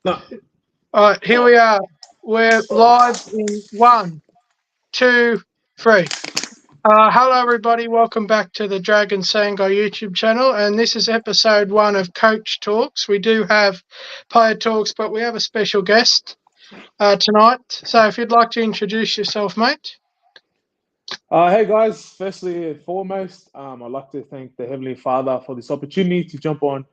No. All right, here we are. We're live in 1, 2, 3. Hello, everybody. Welcome back to the Dragon Sango YouTube channel. And this is episode 1 of Coach Talks. We do have player talks, but we have a special guest tonight. So if you'd like to introduce yourself, mate. Hey guys, firstly and foremost, I'd like to thank the Heavenly Father for this opportunity to jump on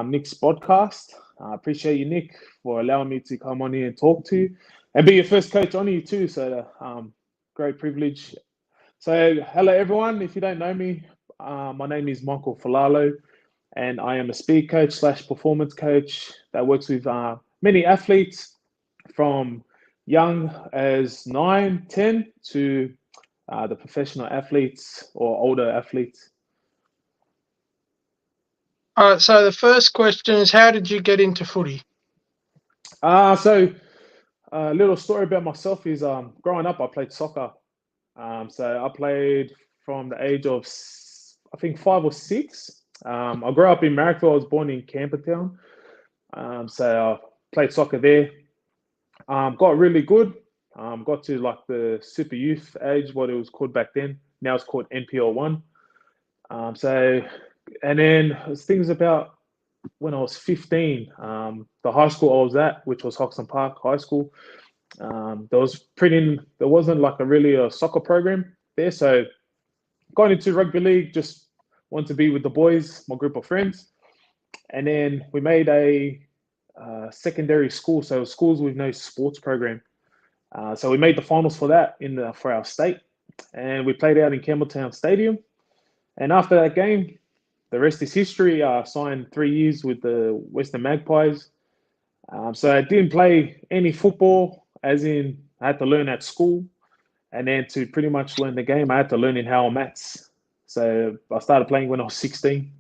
Nick's podcast. I appreciate you, Nick, for allowing me to come on here and talk to you and be your first coach on you too. So, great privilege. So, hello everyone. If you don't know me, my name is Michael Fualalo, and I am a speed coach slash performance coach that works with many athletes from young as 9, 10 to the professional athletes or older athletes. All right, so the first question is, how did you get into footy? So a little story about myself is growing up, I played soccer. So I played from the age of, I think, 5 or 6. I grew up in Marrickville. I was born in Campertown. So I played soccer there. Got really good. Got to like the super youth age, what it was called back then. Now it's called NPL1. And then things about when I was 15, the high school I was at, which was Hoxton Park High School, there wasn't like a soccer program there. So got into rugby league, just wanted to be with the boys, my group of friends. And then we made a secondary school, so schools with no sports program. So we made the finals for that for our state, and we played out in Campbelltown Stadium. And after that game, the rest is history. I signed 3 years with the Western Magpies. So I didn't play any football, as in I had to learn at school. And then to pretty much learn the game, I had to learn in Howell Mats. So I started playing when I was 16.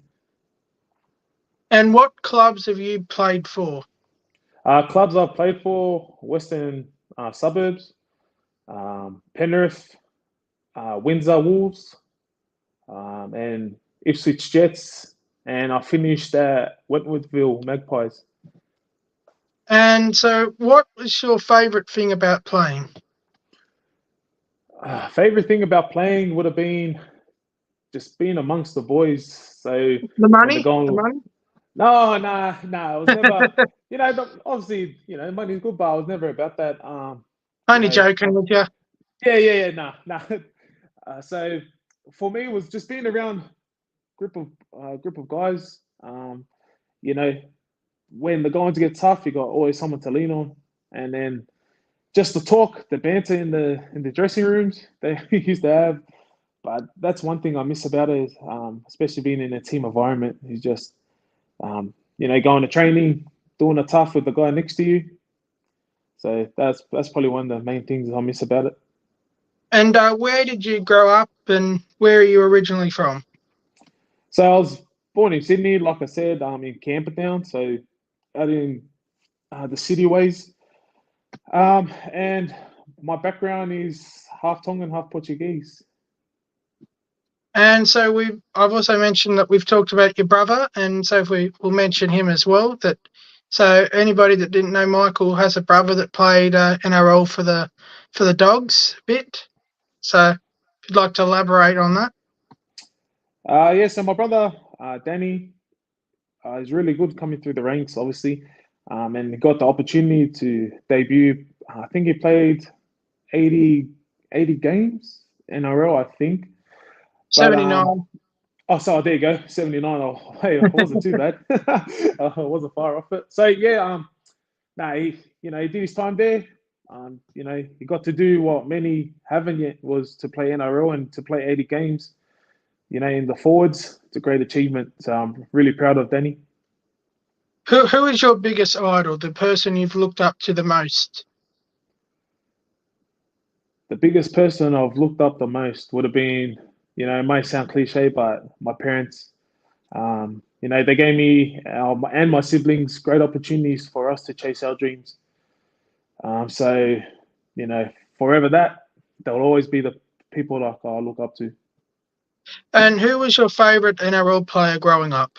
And what clubs have you played for? Clubs I've played for: Western Suburbs, Penrith, Windsor Wolves, and Ipswich Jets, and I finished at Wentworthville Magpies. And so what was your favourite thing about playing? Favorite thing about playing would have been just being amongst the boys. So The when they're money? The going, money? no, nah, I was never, obviously, money's good, but I was never about that. You Only know, joking with you. yeah, nah. So for me, it was just being around group of guys. You know, when the going to get tough, you got always someone to lean on, and then just the talk, the banter in the dressing rooms they used to have. But that's one thing I miss about it, especially being in a team environment. Is just going to training, doing a tough with the guy next to you. So that's probably one of the main things I miss about it. And where did you grow up, and where are you originally from? So I was born in Sydney, like I said, in Campertown, so out in the city ways. And my background is half Tongan, half Portuguese. And so I've also mentioned that we've talked about your brother, and so if we'll mention him as well. So anybody that didn't know, Michael has a brother that played NRL for the Dogs a bit. So if you'd like to elaborate on that. Yeah, so my brother, Danny, is really good coming through the ranks, obviously, and he got the opportunity to debut. I think he played 80, 80 games NRL, I think. But 79. so there you go, 79. Oh, hey, it wasn't too bad. I wasn't far off it. So yeah, he did his time there. He got to do what many haven't yet, was to play NRL and to play 80 games. In the forwards, it's a great achievement. So I'm really proud of Danny. Who is your biggest idol, the person you've looked up to the most? The biggest person I've looked up the most would have been, it might sound cliche, but my parents. They gave me and my siblings great opportunities for us to chase our dreams. So, forever they'll always be the people like I look up to. And who was your favourite NRL player growing up?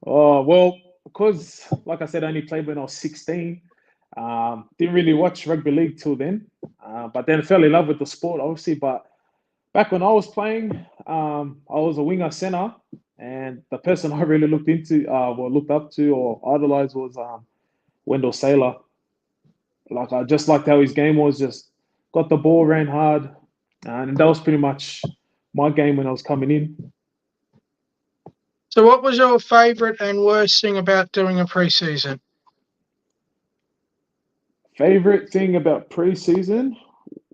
Oh, well, because, like I said, I only played when I was 16. Didn't really watch rugby league till then, but then fell in love with the sport, obviously. But back when I was playing, I was a winger center, and the person I really looked up to or idolized was Wendell Sailor. Like I just liked how his game was, just got the ball, ran hard, and that was pretty much my game when I was coming in. So, what was your favourite and worst thing about doing a pre-season? Favorite thing about preseason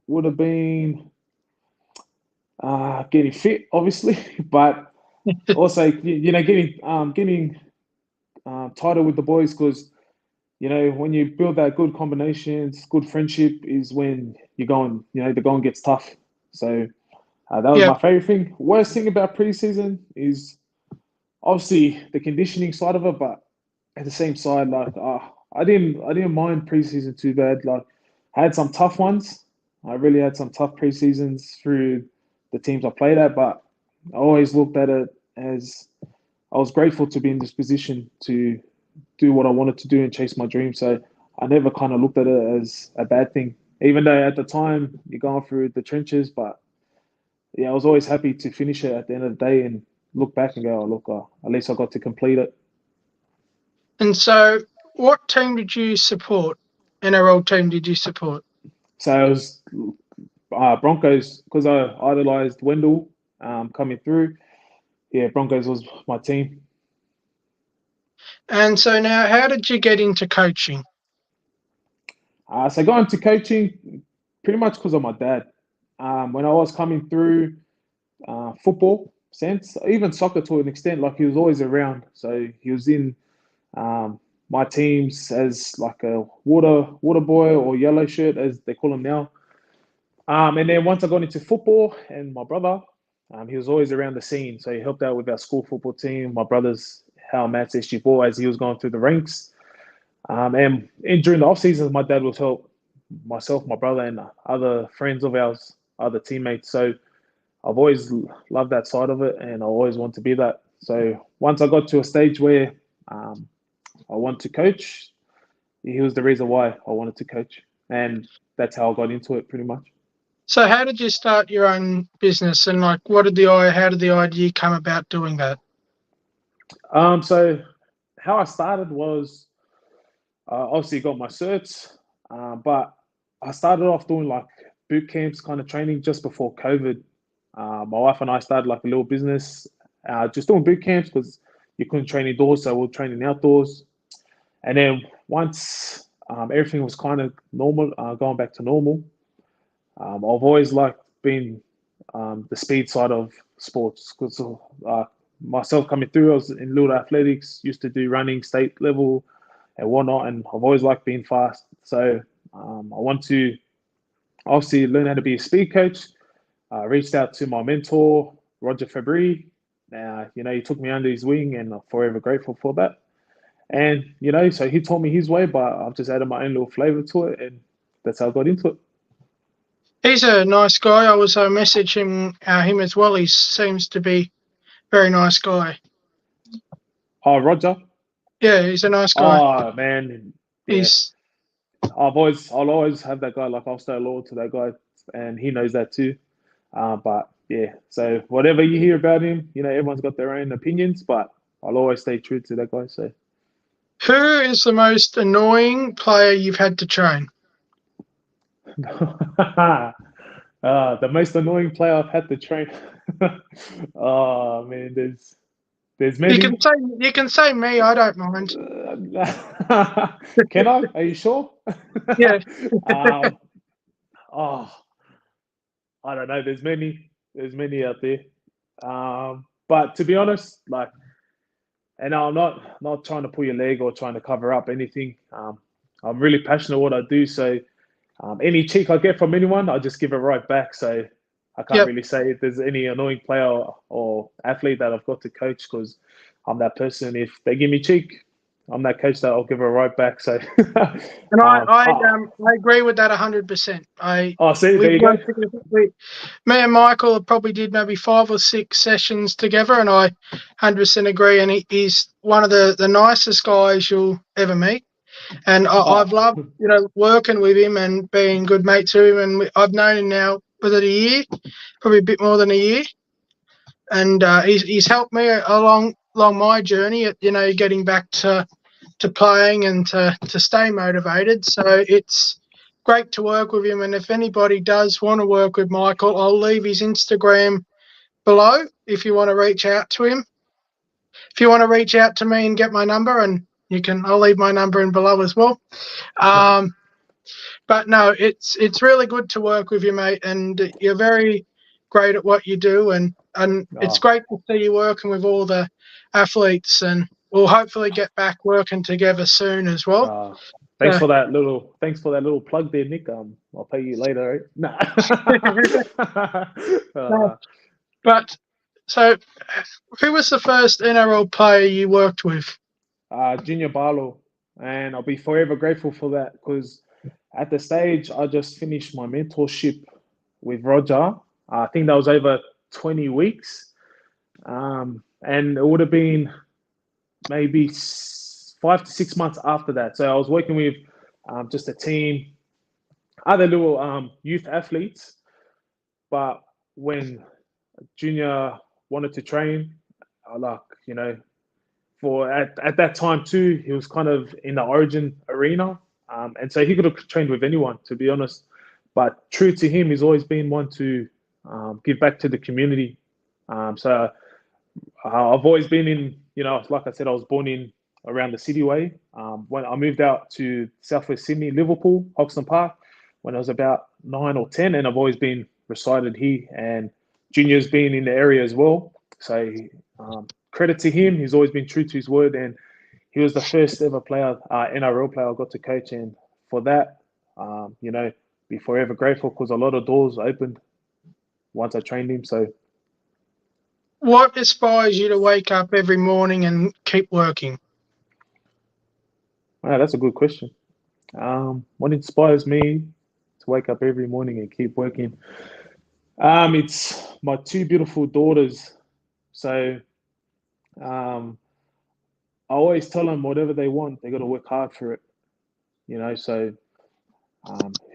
would have been getting fit, obviously, but also getting tighter with the boys because when you build that good combinations, good friendship is when you're going. The going gets tough. So that was Yeah. my favorite thing. Worst thing about preseason is obviously the conditioning side of it, but at the same side, like I didn't mind preseason too bad. Like I had some tough ones. I really had some tough preseasons through the teams I played at, but I always looked at it as I was grateful to be in this position to do what I wanted to do and chase my dream. So I never kind of looked at it as a bad thing, even though at the time you're going through the trenches. But yeah, I was always happy to finish it at the end of the day and look back and go, oh, look, at least I got to complete it. And so, what team did you support? NRL team did you support? So it was Broncos because I idolized Wendell coming through. Yeah, Broncos was my team. And so now, how did you get into coaching? So I got into coaching pretty much because of my dad. When I was coming through football sense, even soccer to an extent, like he was always around. So he was in um, my teams as like a water boy or yellow shirt as they call him now. And then once I got into football and my brother, he was always around the scene. So he helped out with our school football team. My brother's how Matt's SG ball as he was going through the ranks. And during the off seasons, my dad would help myself, my brother, and other friends of ours, other teammates. So I've always loved that side of it, and I always want to be that. So once I got to a stage where I want to coach, he was the reason why I wanted to coach, and that's how I got into it, pretty much. So, how did you start your own business, and like, how did the idea come about doing that? So how I started was obviously got my certs, but I started off doing like boot camps kind of training just before COVID. My wife and I started like a little business, just doing boot camps because you couldn't train indoors, so we are training outdoors. And then once everything was kind of normal, going back to normal, I've always liked being the speed side of sports because myself coming through, I was in little athletics, used to do running state level and whatnot, and I've always liked being fast. So I want to obviously learn how to be a speed coach. I reached out to my mentor, Roger Fabry. He took me under his wing, and I'm forever grateful for that. And so he taught me his way, but I've just added my own little flavor to it, and that's how I got into it. He's a nice guy. I was message him as well. He seems to be a very nice guy. Oh, Roger. Yeah, he's a nice guy. Oh man, yeah. He's I'll always have that guy. Like I'll stay loyal to that guy, and he knows that too. But yeah, so whatever you hear about him, everyone's got their own opinions, but I'll always stay true to that guy. So, who is the most annoying player you've had to train? the most annoying player I've had to train. Oh man, there's You many. can say me. I don't mind. Can I? Are you sure? Yeah. um, oh, I don't know. There's many. There's many out there. But to be honest, like, and I'm not trying to pull your leg or trying to cover up anything. I'm really passionate what I do. So any cheek I get from anyone, I just give it right back. So I can't Yep. really say if there's any annoying player or athlete that I've got to coach because I'm that person. If they give me cheek, I'm that coach that I'll give her right back. So, And oh, I agree with that 100%. oh, see, there We've you go. worked together. Me and Michael probably did maybe 5 or 6 sessions together, and I 100% agree. And he's one of the nicest guys you'll ever meet. And I've loved, Oh, working with him and being good mates with him. And I've known him now, was it a year? Probably a bit more than a year. And he's helped me along my journey at, getting back to playing and to stay motivated. So it's great to work with him. And if anybody does want to work with Michael, I'll leave his Instagram below if you want to reach out to him. If you want to reach out to me and get my number, and I'll leave my number in below as well. But no, it's really good to work with you, mate, and you're very great at what you do, and it's oh, great to see you working with all the athletes, and we'll hopefully get back working together soon as well. uh, So, thanks for that little plug there, Nick. I'll pay you later, right? Nah. no, uh, but so who was the first NRL player you worked with? Junior Barlow, and I'll be forever grateful for that because at the stage I just finished my mentorship with Roger. I think that was over 20 weeks, and it would have been maybe 5 to 6 months after that. So I was working with just a team, other little youth athletes, but when Junior wanted to train, like for at that time too, he was kind of in the Origin arena, and so he could have trained with anyone, to be honest. But true to him, he's always been one to give back to the community. So I've always been in, like I said, I was born in around the city way. When I moved out to Southwest Sydney, Liverpool, Hoxton Park, when I was about 9 or 10, and I've always been resided here. And Junior's been in the area as well. So credit to him, he's always been true to his word, and he was the first ever player, NRL player I got to coach, and for that, be forever grateful because a lot of doors opened once I trained him. So What inspires you to wake up every morning and keep working? wow, that's a good question. What inspires me to wake up every morning and keep working? It's my two beautiful daughters. So um, I always tell them whatever they want, they got to work hard for it. So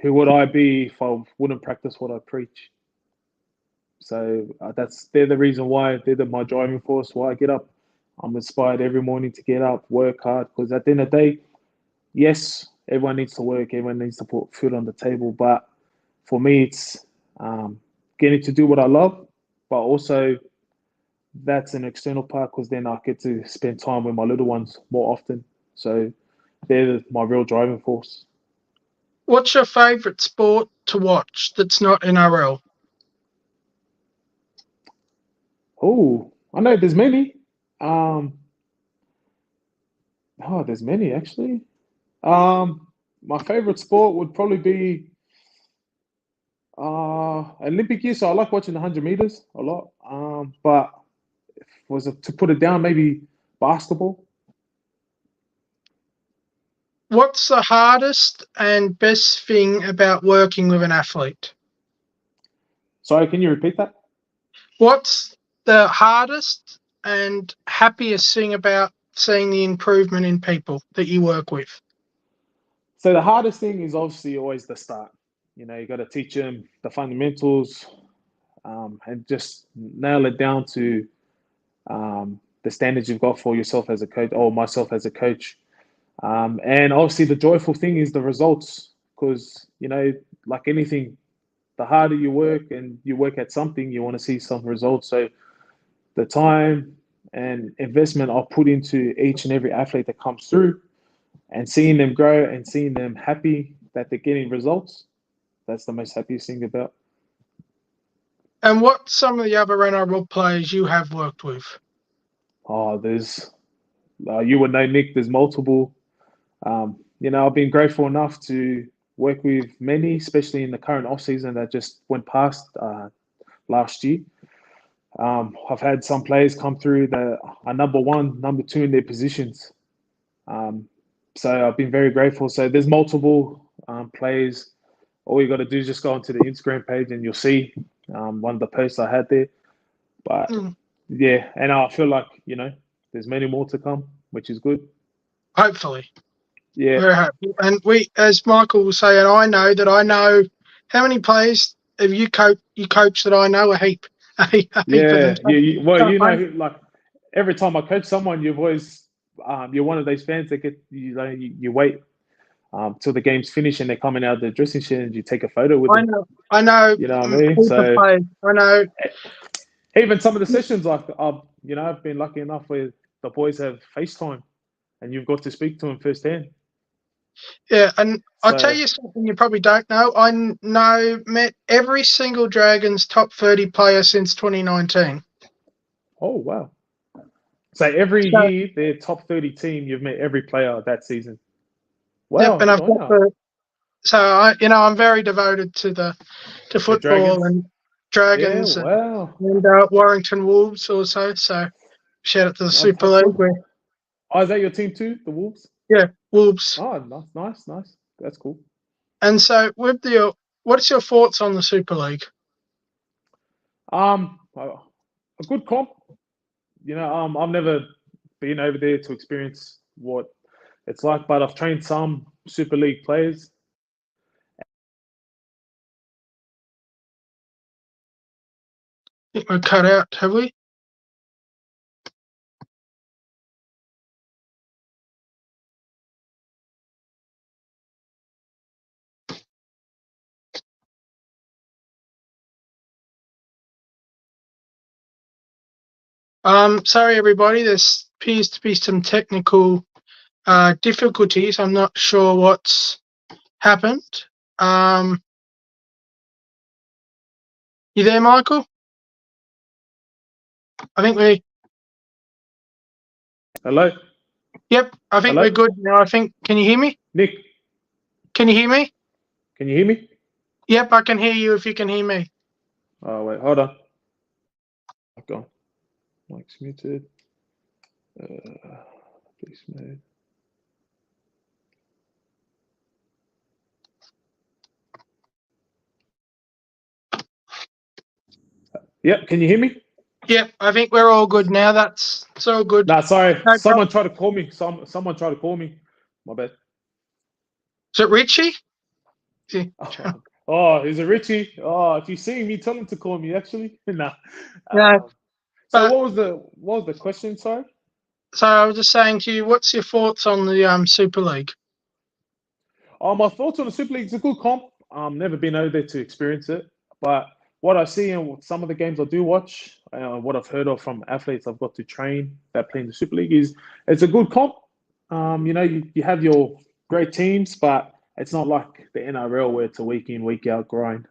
who would I be if I wouldn't practice what I preach? So they're the reason why my driving force. Why I get up. I'm inspired every morning to get up, work hard, because at the end of the day, yes, everyone needs to work, everyone needs to put food on the table. But for me, it's getting to do what I love, but also that's an external part because then I get to spend time with my little ones more often. So they're my real driving force. What's your favourite sport to watch that's not NRL? Oh, I know there's many. Um, there's many actually. My favorite sport would probably be Olympic year. So I like watching the 100 meters a lot. But was it to put it down, maybe basketball. What's the hardest and best thing about working with an athlete? Sorry, can you repeat that? What's the hardest and happiest thing about seeing the improvement in people that you work with? So the hardest thing is obviously always the start. You got to teach them the fundamentals, and just nail it down to the standards you've got for yourself as a coach, or myself as a coach. And obviously, the joyful thing is the results, because like anything, the harder you work and you work at something, you want to see some results. So the time and investment I'll put into each and every athlete that comes through, and seeing them grow and seeing them happy that they're getting results, that's the most happiest thing about. And what some of the other NRL players you have worked with? Oh, there's you would know, Nick. There's multiple. I've been grateful enough to work with many, especially in the current off season that just went past last year. I've had some players come through that are number one, number two in their positions. So I've been very grateful. So there's multiple players. All you got to do is just go onto the Instagram page and you'll see one of the posts I had there. But yeah, and I feel like, there's many more to come, which is good. Hopefully. Yeah. Very happy. And as Michael was saying, I know how many players have you coach that I know? A heap of Yeah. them. Like every time I coach someone, you've always, you're one of those fans that you wait till the game's finished and they're coming out of the dressing shed and you take a photo with them. I know. You know what I mean? Heap of So players. I know. even some of the sessions, like I've been lucky enough where the boys have FaceTime and you've got to speak to them firsthand. Yeah, and I'll tell So, you something you probably don't know. Met every single Dragons top 30 player since 2019. oh wow! So every So, year, their top 30 team, you've met every player that season. yep, Wow, and good I've on got you. I'm very devoted to The football Dragons. and Yeah, Dragons and wow. Warrington Wolves also. So shout out to the Super That's League. good. Oh, is that your team too, the Wolves? Yeah, Wolves. Oh, nice. That's cool. And so, what's your thoughts on the Super League? A good comp. I've never been over there to experience what it's like, but I've trained some Super League players. I think we're cut out, have we? Sorry everybody, there appears to be some technical difficulties. I'm not sure what's happened. You there, Michael? I think we. Hello? Yep, I think Hello? we're good now. Can you hear me? Nick, Can you hear me? can you hear me? Yep, I can hear you if you can hear me. Oh, wait, hold on. Go. Mike's muted. Please mode. Yep, can you hear me? Yep, I think we're all good now. It's all good. Nah, sorry. No Someone problem. tried to call me. Someone tried to call me. My bad. Is it Richie? Oh, is it Richie? Oh, if you see me, tell him to call me. Actually, nah. No, So but what was the question? Sorry. so I was just saying to you, what's your thoughts on the Super League? My thoughts on the Super League is a good comp. Never been over there to experience it, but what I see in some of the games I do watch, what I've heard of from athletes I've got to train that play in the Super League is it's a good comp. You have your great teams, but it's not like the NRL where it's a week in, week out grind.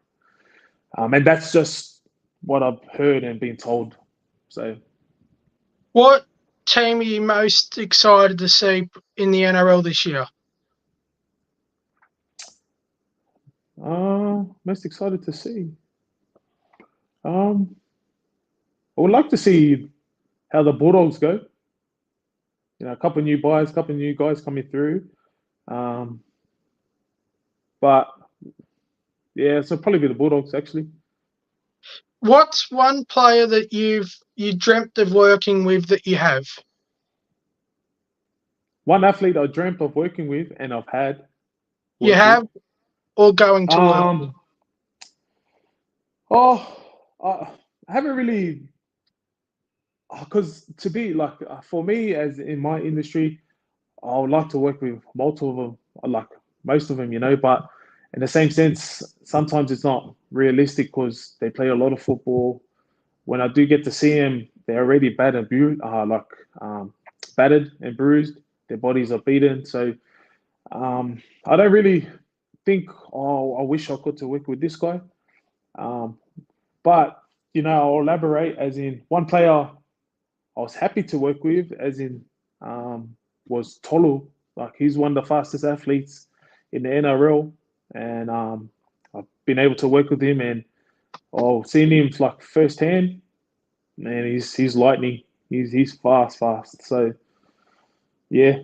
And that's just what I've heard and been told. So, What team are you most excited to see in the NRL this year? most excited to see. I would like to see how the Bulldogs go. A couple of new buyers, a couple of new guys coming through. But yeah, so probably be the Bulldogs actually. What's one player that you dreamt of working with that you have? One athlete I dreamt of working with and I've had. You have or going to work with? Oh, I haven't really, because to be like for me as in my industry, I would like to work with multiple of them, like most of them, but in the same sense, sometimes it's not realistic because they play a lot of football. When I do get to see them, they're already battered, battered and bruised. Their bodies are beaten. So I don't really think, oh, I wish I could to work with this guy. But I'll elaborate as in one player I was happy to work with, as in was Tolu. Like he's one of the fastest athletes in the NRL, and I've been able to work with him, and seeing him like firsthand, man, he's lightning. He's fast. So yeah.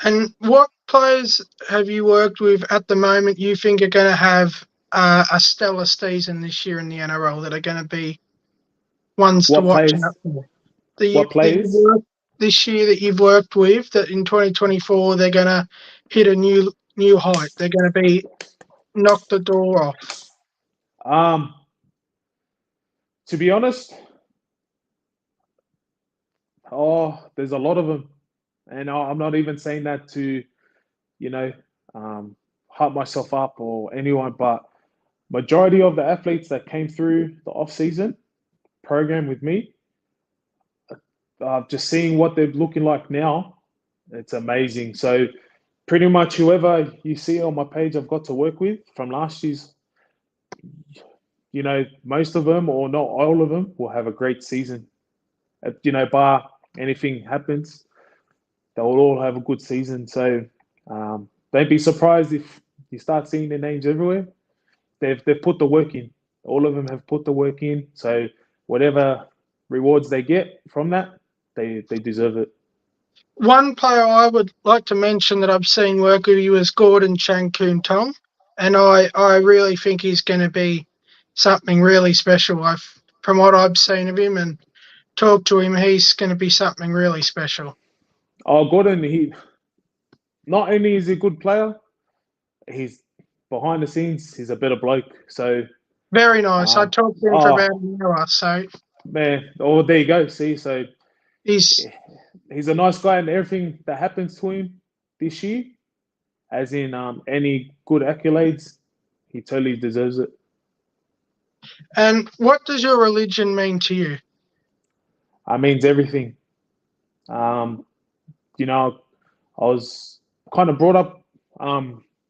And what players have you worked with at the moment you think are going to have a stellar season this year in the NRL that are going to be ones to What watch players? out for? That What you players? worked this year that you've worked with that in 2024 they're going to hit a new height. They're going to be knock the door off. Um, to be honest, there's a lot of them, and I'm not even saying that to, you know, um, hype myself up or anyone, but majority of the athletes that came through the off season program with me, just seeing what they're looking like now, it's amazing. So pretty much whoever you see on my page, I've got to work with from last year's, most of them or not all of them will have a great season. Bar anything happens, they'll all have a good season. So don't be surprised if you start seeing their names everywhere. They've put the work in. All of them have put the work in. So whatever rewards they get from that, they deserve it. One player I would like to mention that I've seen work with you is Gordon Chankoon Tong, and I really think he's going to be something really special. From what I've seen of him and talked to him, he's going to be something really special. Oh, Gordon, he not only is he a good player, he's behind the scenes, he's a better bloke. So, Very nice. I um, talked to him for about oh an hour, so man, oh there you go. See, so he's he's a nice guy, and everything that happens to him this year, as in any good accolades, he totally deserves it. And what does your religion mean to you? It means everything. Um, you know, I was kind of brought up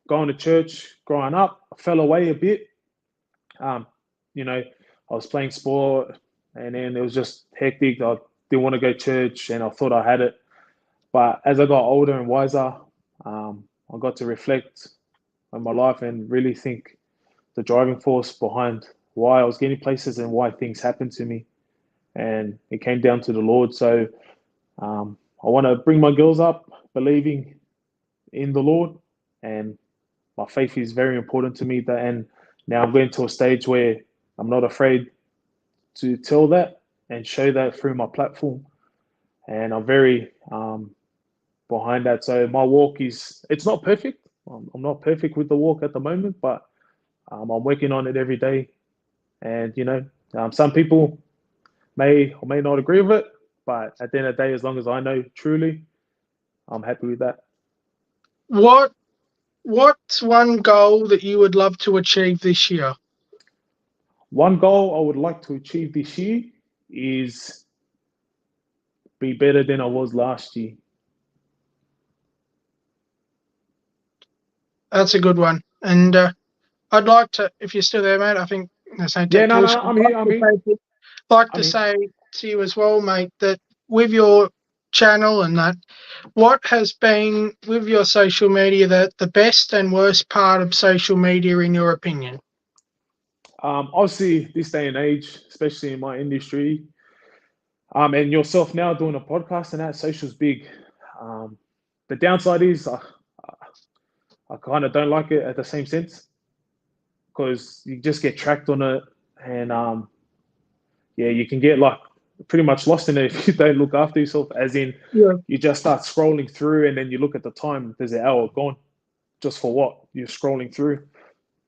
going to church growing up. I fell away a bit. Um, I was playing sport, and then it was just hectic. I didn't want to go to church, and I thought I had it. But as I got older and wiser, I got to reflect on my life and really think the driving force behind why I was getting places and why things happened to me. And it came down to the Lord. So I want to bring my girls up believing in the Lord, and my faith is very important to me. And now I'm getting to a stage where I'm not afraid to tell that and show that through my platform, and I'm very behind that. So my walk it's not perfect. I'm not perfect with the walk at the moment, but I'm working on it every day. And some people may or may not agree with it, but at the end of the day, as long as I know truly, I'm happy with that. What's one goal that you would love to achieve this year? One goal I would like to achieve this year is be better than I was last year. That's a good one. And I'd like to, if you're still there, mate, I think there's no Yeah, no, technical no, issue. I'm here. I'm here. Like I'm to here. say to you as well, mate, that with your channel and that, what has been with your social media the best and worst part of social media in your opinion? Obviously, this day and age, especially in my industry, and yourself now doing a podcast and that, social's big. Um, the downside is I kind of don't like it at the same sense because you just get tracked on it, and yeah, you can get like pretty much lost in it if you don't look after yourself. As in, Yeah. you just start scrolling through, and then you look at the time. There's an hour gone. Just for what? You're scrolling through.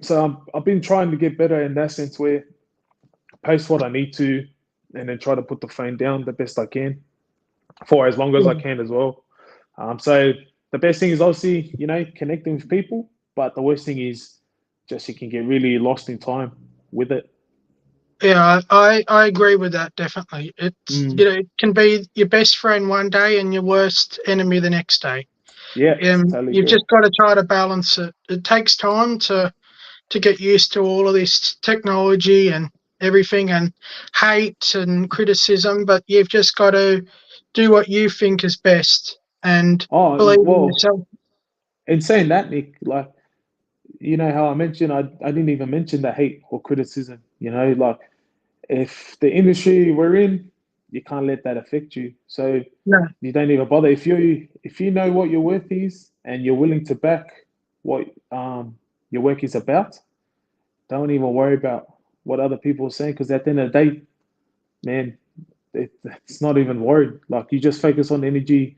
So I've been trying to get better in that sense, where I post what I need to, and then try to put the phone down the best I can for as long as I can as well. So the best thing is obviously connecting with people, but the worst thing is just you can get really lost in time with it. Yeah, I agree with that definitely. It's Mm. it can be your best friend one day and your worst enemy the next day. Yeah, totally You've agree. just got to try to balance it. It takes time to get used to all of this technology and everything and hate and criticism, but you've just got to do what you think is best and Oh believe in well, yourself. in saying that, Nick, like how I mentioned, I didn't even mention the hate or criticism. Like if the industry we're in, you can't let that affect you. So No. you don't even bother. If you know what your worth is and you're willing to back what your work is about, don't even worry about what other people are saying, because at the end of the day, man, it's not even worried. Like, you just focus on energy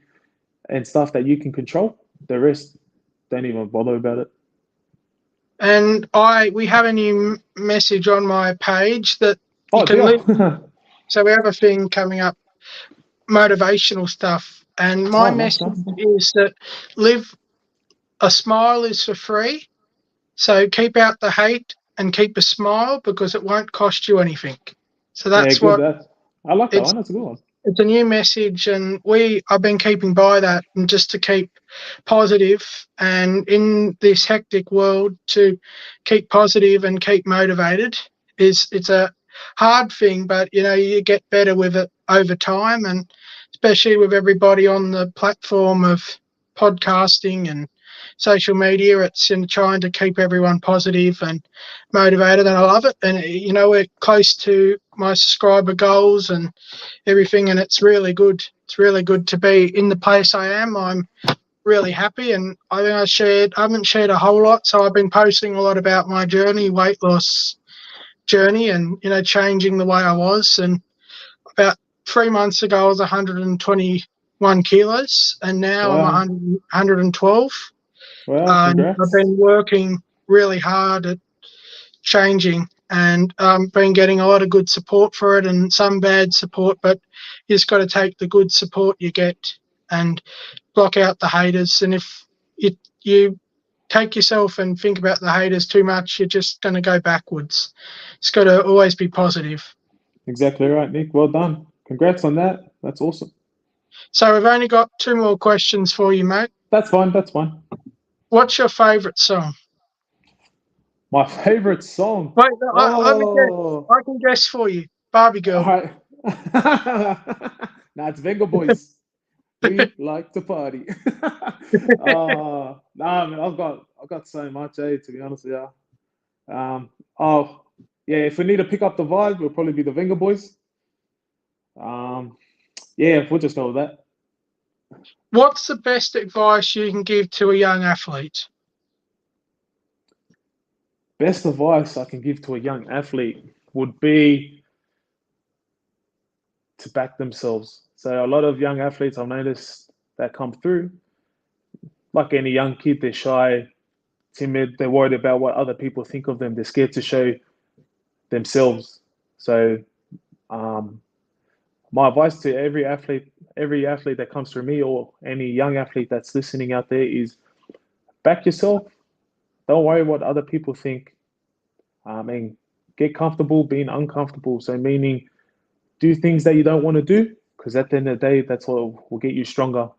and stuff that you can control. The rest, don't even bother about it. And we have a new message on my page that you Oh, can live. deal. So we have a thing coming up, motivational stuff. And my Oh, nice, message nice. is that a smile is for free. So keep out the hate and keep a smile, because it won't cost you anything. So Yeah, that's good. what That I like that it's. one. That's a good one. It's a new message, and I've been keeping by that, and just to keep positive, and in this hectic world, to keep positive and keep motivated. It's a hard thing, but you get better with it over time, and especially with everybody on the platform of podcasting and social media, it's in trying to keep everyone positive and motivated, and I love it. And we're close to my subscriber goals and everything, and it's really good. It's really good to be in the place I am. I'm really happy, and I think I haven't shared a whole lot, so I've been posting a lot about my journey, weight loss journey, and changing the way I was. And about 3 months ago I was 121 kilos, and now I'm Wow. 112. Wow. I've Congrats. been working really hard at changing, and been getting a lot of good support for it, and some bad support, but you just got to take the good support you get and block out the haters. And if you take yourself and think about the haters too much, you're just going to go backwards. It's got to always be positive. Exactly right, Nick. Well done. Congrats on that. That's awesome. So we've only got 2 more questions for you, mate. That's fine. That's fine. What's your favourite song? My favorite song. Wait, let me guess. Oh, I can guess for you. Barbie all Girl. right. Now it's Venga Boys. We like to party. Nah, man, I've got so much, to be honest with you. Oh, yeah, if we need to pick up the vibe, it'll probably be the Venga Boys. Um, yeah, we'll just go with that. What's the best advice you can give to a young athlete? Best advice I can give to a young athlete would be to back themselves. So a lot of young athletes I've noticed that come through, like any young kid, they're shy, timid, they're worried about what other people think of them, they're scared to show themselves. So um, my advice to every athlete that comes through me, or any young athlete that's listening out there, is back yourself. Don't worry what other people think, and get comfortable being uncomfortable. So meaning, do things that you don't want to do, because at the end of the day, that's what will get you stronger.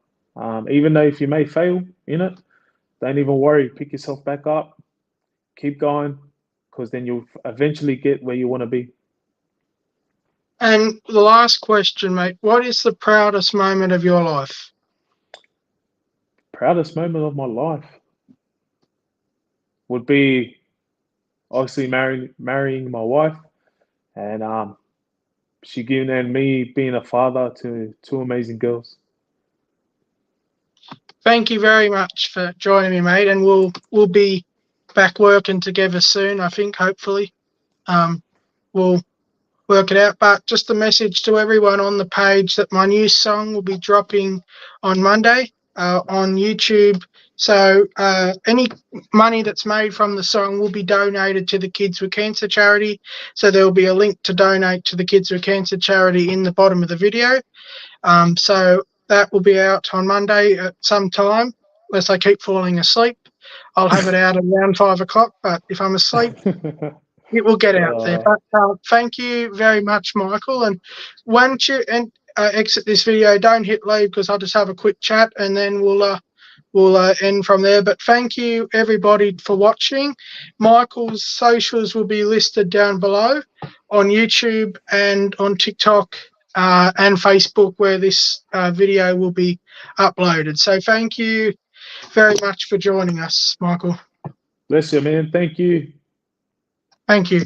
Even though if you may fail in it, don't even worry. Pick yourself back up, keep going, because then you'll eventually get where you want to be. And the last question, mate, what is the proudest moment of your life? Proudest moment of my life would be obviously marrying my wife, and she giving me being a father to two amazing girls. Thank you very much for joining me, mate, and we'll be back working together soon, I think, hopefully. We'll work it out. But just a message to everyone on the page that my new song will be dropping on Monday on YouTube. So any money that's made from the song will be donated to the Kids with Cancer charity. So there will be a link to donate to the Kids with Cancer charity in the bottom of the video. So that will be out on Monday at some time, unless I keep falling asleep. I'll have it out around 5 o'clock, but if I'm asleep, it will get out there. uh, But thank you very much, Michael. And once you exit this video, don't hit leave, because I'll just have a quick chat, and then we'll end from there. But thank you, everybody, for watching. Michael's socials will be listed down below on YouTube and on TikTok and Facebook, where this video will be uploaded. So thank you very much for joining us, Michael. Bless you, man. Thank you. Thank you.